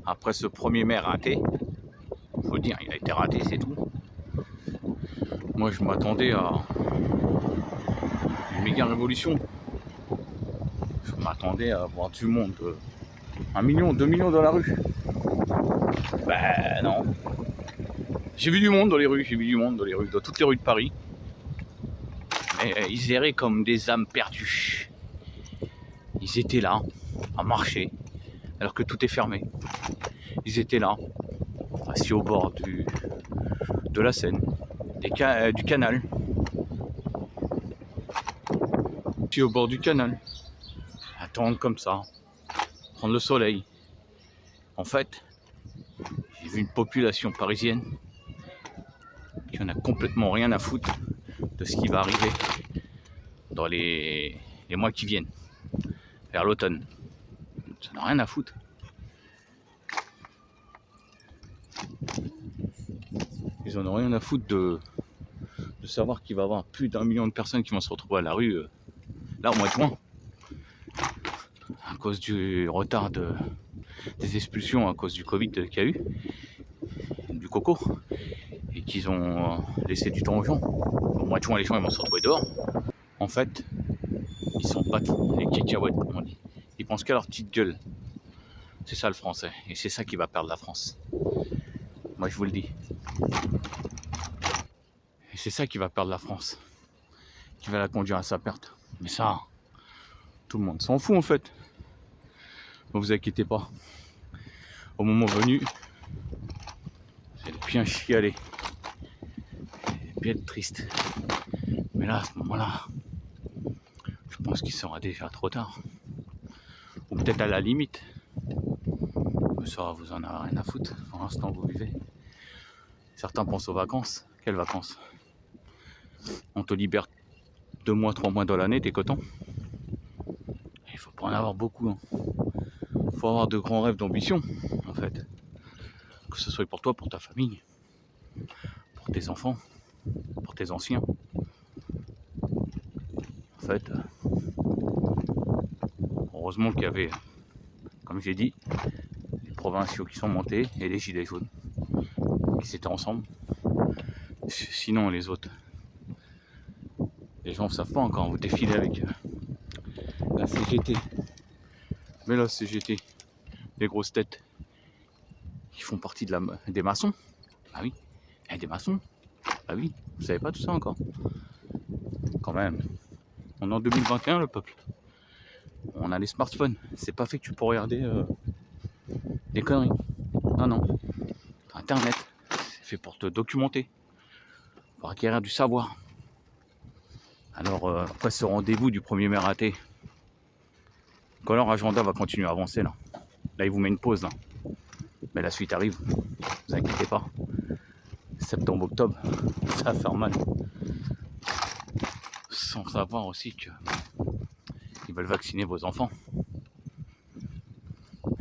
après ce 1er mai raté. Faut dire, il a été raté, c'est tout. Moi, je m'attendais à une méga révolution. Je m'attendais à voir du monde, 1 million, 2 millions dans la rue. Ben non. J'ai vu du monde dans les rues, dans toutes les rues de Paris. Mais ils erraient comme des âmes perdues. Ils étaient là, à marcher, alors que tout est fermé. Ils étaient là, assis au bord de la Seine, du canal. Assis au bord du canal, attendre comme ça, prendre le soleil. En fait, j'ai vu une population parisienne qui en a complètement rien à foutre de ce qui va arriver dans les mois qui viennent, vers l'automne. Ça n'a rien à foutre. Ils en ont rien à foutre de savoir qu'il va y avoir plus d'1 million de personnes qui vont se retrouver à la rue là au mois de juin, à cause du retard des expulsions, à cause du Covid qu'il y a eu, du coco, et qu'ils ont laissé du temps aux gens. Au mois de juin, les gens ils vont se retrouver dehors. En fait, ils sont pas les cacahuètes, comme on dit. Ils pensent qu'à leur petite gueule. C'est ça le français, et c'est ça qui va perdre la France. Moi je vous le dis. Et c'est ça qui va perdre la France, qui va la conduire à sa perte. Mais ça, tout le monde s'en fout en fait. Ne vous inquiétez pas. Au moment venu, c'est bien chialer, c'est bien être triste. Mais là, à ce moment-là, je pense qu'il sera déjà trop tard. Ou peut-être à la limite. Mais ça, vous en avez rien à foutre. Pour l'instant, vous vivez. Certains pensent aux vacances. Quelles vacances? On te libère 2 mois, 3 mois dans l'année, t'es content. Il faut pas en avoir beaucoup. Hein. Faut avoir de grands rêves d'ambition, en fait. Que ce soit pour toi, pour ta famille, pour tes enfants, pour tes anciens. En fait, heureusement qu'il y avait, comme j'ai dit, les provinciaux qui sont montés et les gilets jaunes qui étaient ensemble. Sinon, les autres, les gens ne savent pas encore. Vous défilez avec la CGT. Mais la CGT, les grosses têtes, qui font partie des maçons. Ah oui, il y a des maçons. Ah oui, vous savez pas tout ça encore. Quand même. On est en 2021, le peuple. On a les smartphones. C'est pas fait que tu peux regarder des conneries. Non, non. Internet, c'est fait pour te documenter, pour acquérir du savoir. Alors, après ce rendez-vous du 1er mai raté, quand leur agenda va continuer à avancer, là, il vous met une pause, là. Mais la suite arrive, ne vous inquiétez pas. Septembre, octobre, ça va faire mal. Sans savoir aussi que ils veulent vacciner vos enfants.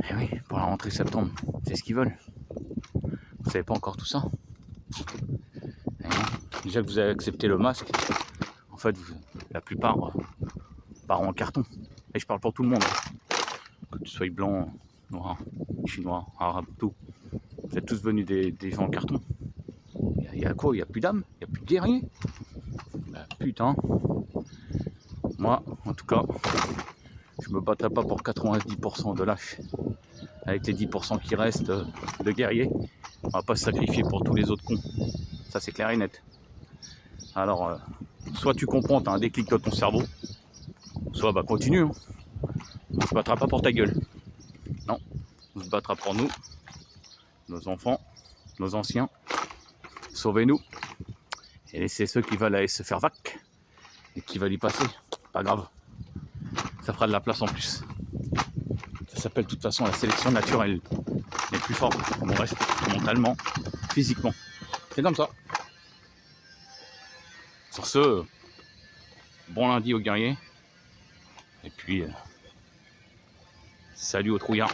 Et oui, pour la rentrée septembre, c'est ce qu'ils veulent. Vous savez pas encore tout ça. Et déjà que vous avez accepté le masque, en fait, la plupart partent en carton. Et je parle pour tout le monde. Que tu sois blanc, noir, chinois, arabe, tout. Vous êtes tous venus des gens en carton. Il y a quoi? Il n'y a plus d'âme? Il n'y a plus de guerriers? Ben, putain. Moi, en tout cas, je me battrai pas pour 90% de lâches. Avec les 10% qui restent de guerriers, on va pas se sacrifier pour tous les autres cons. Ça, c'est clair et net. Alors, soit tu comprends, tu as un déclic dans ton cerveau, soit bah continue. Hein. On se battra pas pour ta gueule. Non, on se battra pour nous, nos enfants, nos anciens. Sauvez-nous. Et laissez ceux qui veulent aller se faire vac et qui veulent y passer. Pas grave. Ça fera de la place en plus. Ça s'appelle de toute façon la sélection naturelle. Les plus forts, comme on reste mentalement, physiquement. C'est comme ça. Sur ce, bon lundi aux guerriers. Et puis, salut aux trouillards.